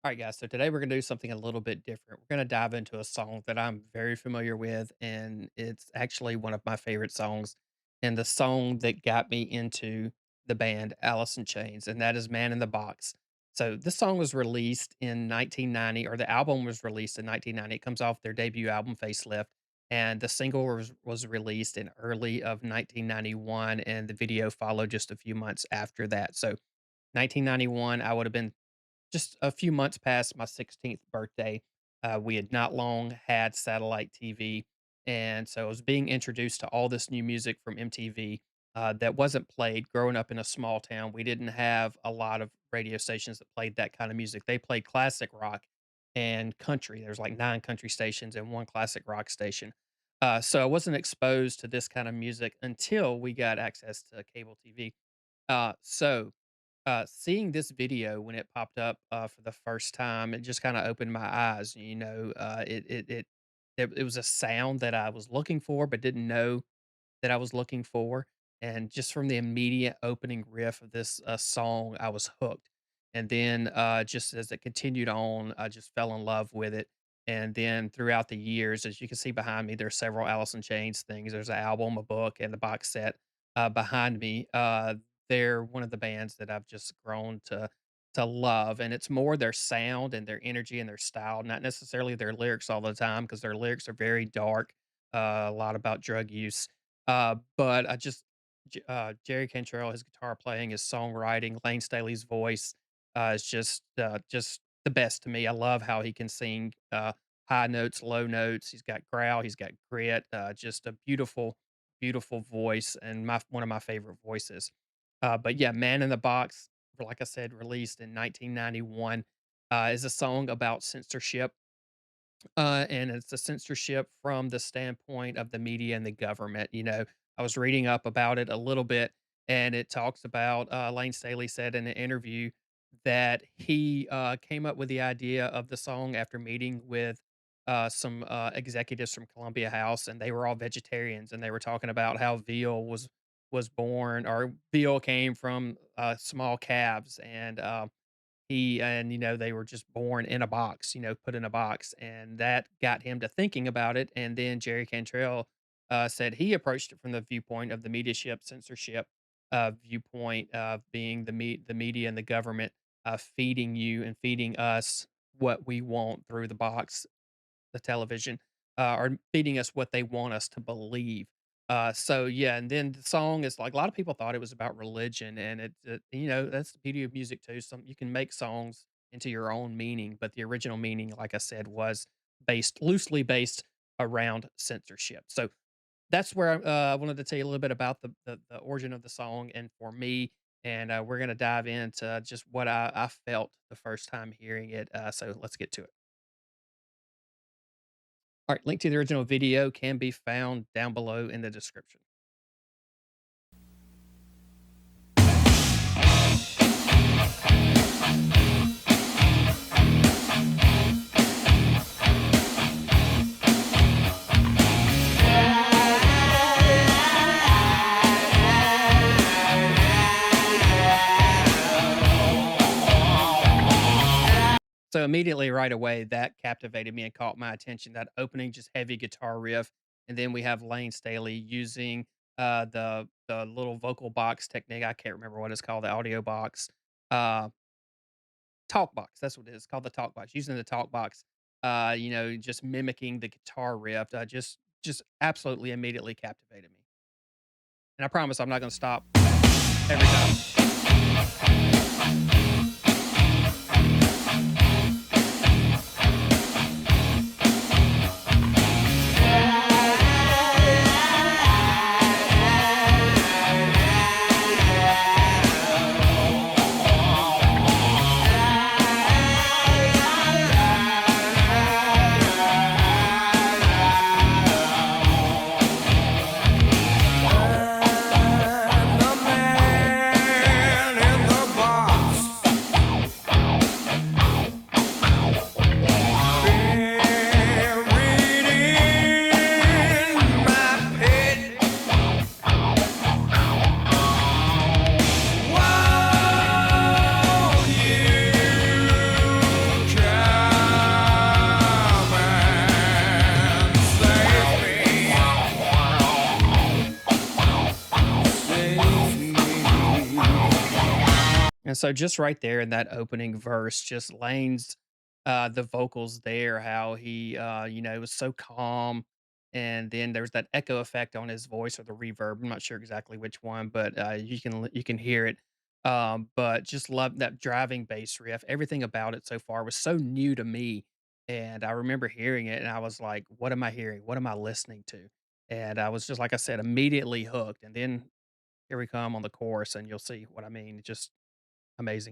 All right, guys. So today we're going to do something a little bit different. We're going to dive into a song that I'm very familiar with, and it's actually one of my favorite songs, and the song that got me into the band Alice in Chains, and that is Man in the Box. So this song was released in 1990, or the album was released in 1990. It comes off their debut album, Facelift, and the single was released in early of 1991, and the video followed just a few months after that. So 1991, I would have been just a few months past my 16th birthday. We had not long had satellite TV. And so I was being introduced to all this new music from MTV that wasn't played growing up in a small town. We didn't have a lot of radio stations that played that kind of music. They played classic rock and country. There's like nine country stations and one classic rock station. So I wasn't exposed to this kind of music until we got access to cable TV. Seeing this video when it popped up, for the first time, it just kinda opened my eyes, it was a sound that I was looking for, but didn't know that I was looking for, and just from the immediate opening riff of this, song, I was hooked, and then, just as it continued on, I just fell in love with it, and then throughout the years, as you can see behind me, there's several Alice in Chains things. There's an album, a book, and the box set, behind me. They're one of the bands that I've just grown to love, and it's more their sound and their energy and their style, not necessarily their lyrics all the time, because their lyrics are very dark, a lot about drug use, but I just Jerry Cantrell, his guitar playing, his songwriting, Layne Staley's voice, is just the best to me. I love how he can sing, high notes, low notes. He's got growl, he's got grit, just a beautiful, beautiful voice, and my one of my favorite voices. But yeah, Man in the Box, like I said, released in 1991, is a song about censorship, and it's a censorship from the standpoint of the media and the government. I was reading up about it a little bit, and it talks about Lane Staley said in an interview that he came up with the idea of the song after meeting with some executives from Columbia House, and they were all vegetarians, and they were talking about how veal was born, or veal came from small calves, and they were just born in a box, put in a box, and that got him to thinking about it, and then Jerry Cantrell, said he approached it from the viewpoint of the mediaship censorship, viewpoint of being the media and the government, feeding you and feeding us what we want through the box, the television, are feeding us what they want us to believe. So yeah, and then the song is like a lot of people thought it was about religion, and that's the beauty of music too. Some you can make songs into your own meaning, but the original meaning, like I said, was loosely based around censorship. So that's where I wanted to tell you a little bit about the origin of the song, and for me, and we're gonna dive into just what I felt the first time hearing it. So let's get to it. All right, link to the original video can be found down below in the description. So immediately right away, that captivated me and caught my attention. That opening, just heavy guitar riff, and then we have Lane Staley using the little vocal box technique. I can't remember what it's called, the audio box, uh, talk box. That's what it is called, the talk box. Using the talk box, just mimicking the guitar riff. Just absolutely immediately captivated me. And I promise I'm not going to stop every time. I'm the man in the box. And so just right there in that opening verse, just Lane's the vocals there, how he was so calm. And then there's that echo effect on his voice or the reverb. I'm not sure exactly which one, but you can hear it. But just love that driving bass riff. Everything about it so far was so new to me. And I remember hearing it and I was like, what am I hearing? What am I listening to? And I was just, like I said, immediately hooked. And then here we come on the chorus, and you'll see what I mean. Just amazing.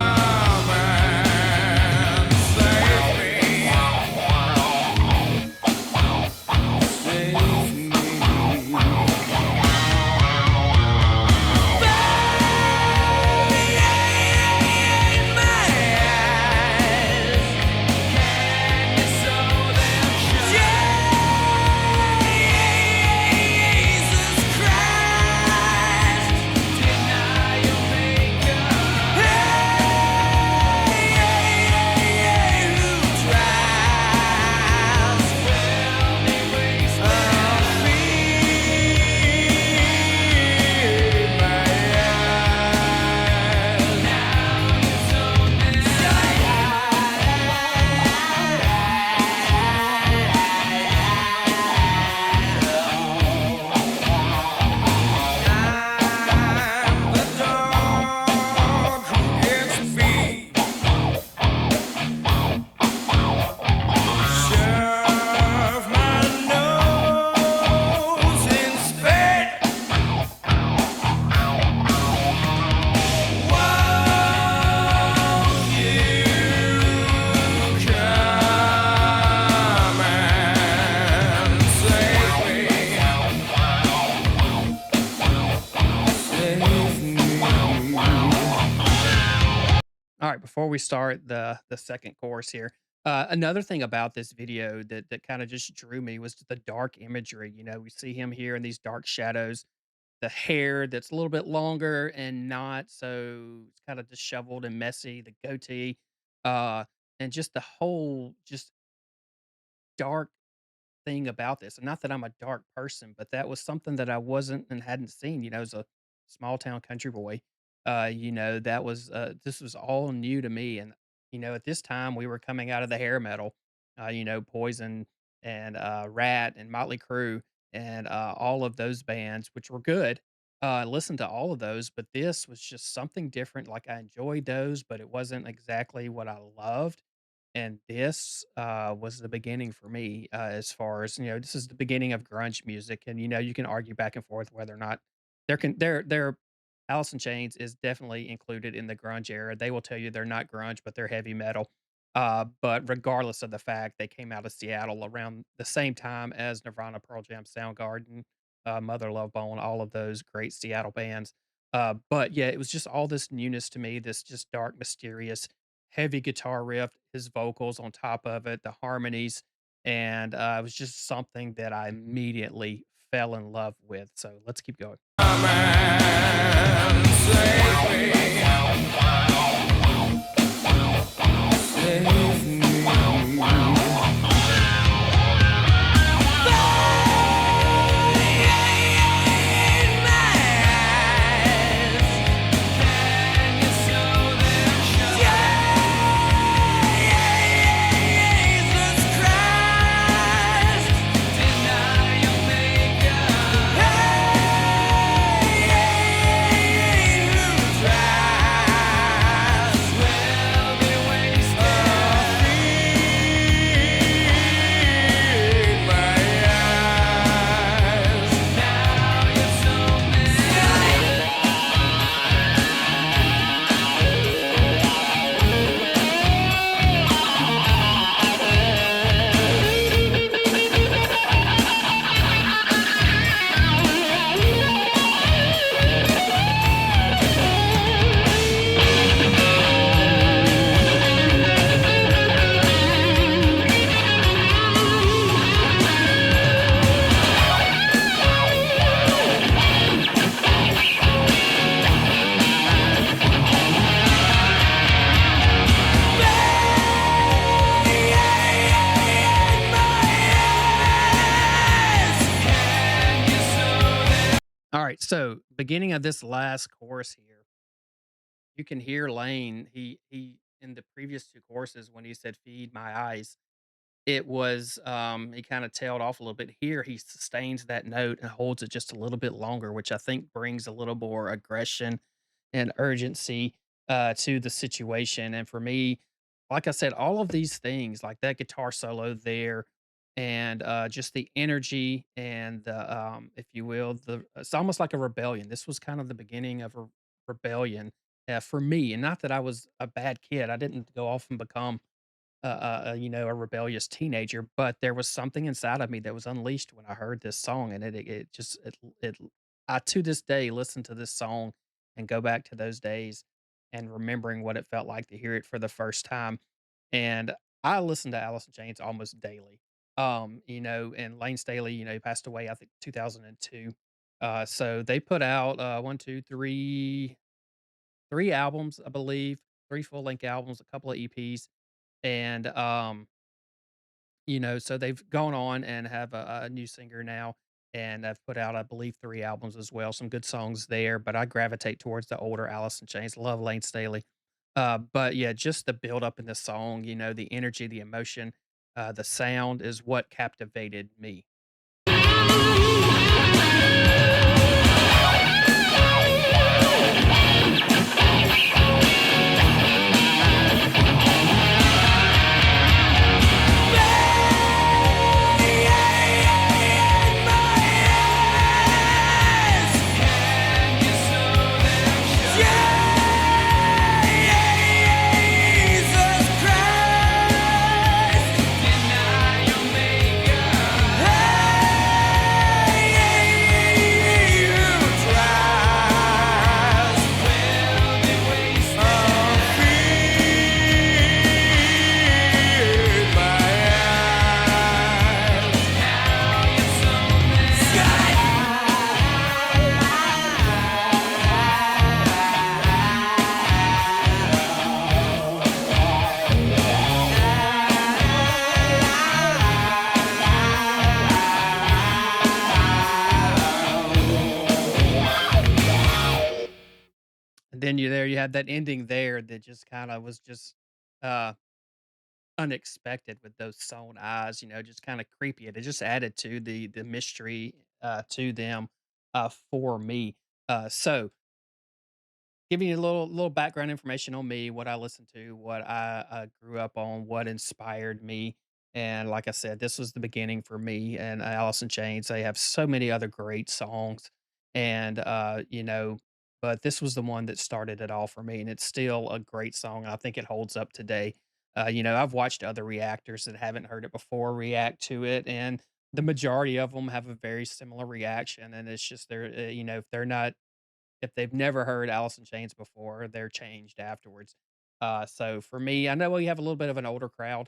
All right, before we start the second chorus here, another thing about this video that kind of just drew me was the dark imagery. You know, we see him here in these dark shadows, the hair that's a little bit longer and not so it's kind of disheveled and messy, the goatee, uh, and just the whole just dark thing about this, and not that I'm a dark person, but that was something that I wasn't and hadn't seen, as a small town country boy. That was this was all new to me. And at this time we were coming out of the hair metal, Poison and Rat and Motley Crue and all of those bands, which were good. I listened to all of those, but this was just something different. Like I enjoyed those, but it wasn't exactly what I loved. And this, was the beginning for me, as far as, this is the beginning of grunge music, and, you can argue back and forth whether or not their Alice in Chains is definitely included in the grunge era. They will tell you they're not grunge, but they're heavy metal. But regardless of the fact, they came out of Seattle around the same time as Nirvana, Pearl Jam, Soundgarden, Mother Love Bone, all of those great Seattle bands. But yeah, it was just all this newness to me, this just dark, mysterious heavy guitar riff, his vocals on top of it, the harmonies, and, it was just something that I immediately fell in love with, so let's keep going. Alright, so beginning of this last chorus here, you can hear Lane, he in the previous 2 courses when he said, "Feed my eyes," it was, he kinda tailed off a little bit. Here, he sustains that note and holds it just a little bit longer, which I think brings a little more aggression and urgency, to the situation, and for me, like I said, all of these things, like that guitar solo there and, just the energy and the, if you will, it's almost like a rebellion. This was kind of the beginning of a rebellion, for me, and not that I was a bad kid. I didn't go off and become a rebellious teenager, but there was something inside of me that was unleashed when I heard this song, and it just it I to this day listen to this song and go back to those days and remembering what it felt like to hear it for the first time. And I listen to Alice in Chains almost daily. And Layne Staley, he passed away, I think 2002. So they put out one, two, three albums, I believe, three full length albums, a couple of EPs, and so they've gone on and have a new singer now, and I've put out, I believe, 3 albums as well, some good songs there, but I gravitate towards the older Alice in Chains, love Layne Staley. But yeah, just the build up in the song, the energy, the emotion, the sound is what captivated me. And then you had that ending there that just kinda was just, uh, unexpected with those sewn eyes, just kinda creepy, and it just added to the mystery, to them, for me. So giving you a little background information on me, what I listened to, what I, grew up on, what inspired me, and like I said, this was the beginning for me and Alice in Chains. They have so many other great songs, and, but this was the one that started it all for me, and it's still a great song. I think it holds up today. I've watched other reactors that haven't heard it before react to it, and the majority of them have a very similar reaction, and it's just if they're not if they've never heard Alice in Chains before, they're changed afterwards. So for me, I know we have a little bit of an older crowd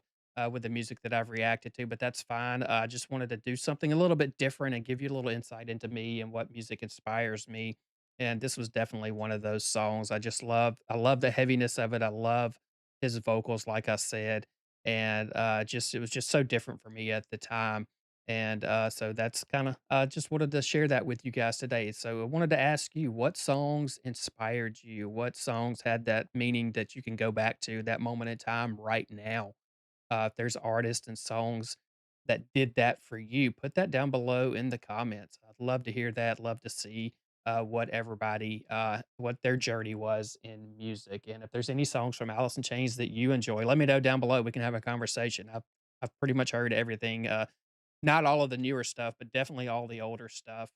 with the music that I've reacted to, but that's fine. I just wanted to do something a little bit different and give you a little insight into me and what music inspires me. And this was definitely one of those songs I love the heaviness of it. I love his vocals, like I said. And just it was just so different for me at the time, and, so that's kinda just wanted to share that with you guys today. So I wanted to ask you, what songs inspired you? What songs had that meaning that you can go back to that moment in time right now? If there's artists and songs that did that for you, put that down below in the comments. I'd love to hear that, love to see, what their journey was in music. And if there's any songs from Alice in Chains that you enjoy, let me know down below. We can have a conversation. I've pretty much heard everything, not all of the newer stuff, but definitely all the older stuff.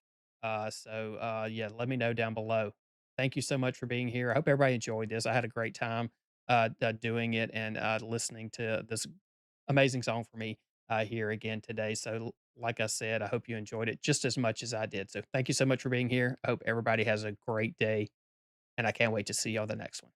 Yeah, let me know down below. Thank you so much for being here. I hope everybody enjoyed this. I had a great time doing it and listening to this amazing song for me here again today. So, like I said, I hope you enjoyed it just as much as I did. So, thank you so much for being here. I hope everybody has a great day, and I can't wait to see you on the next one.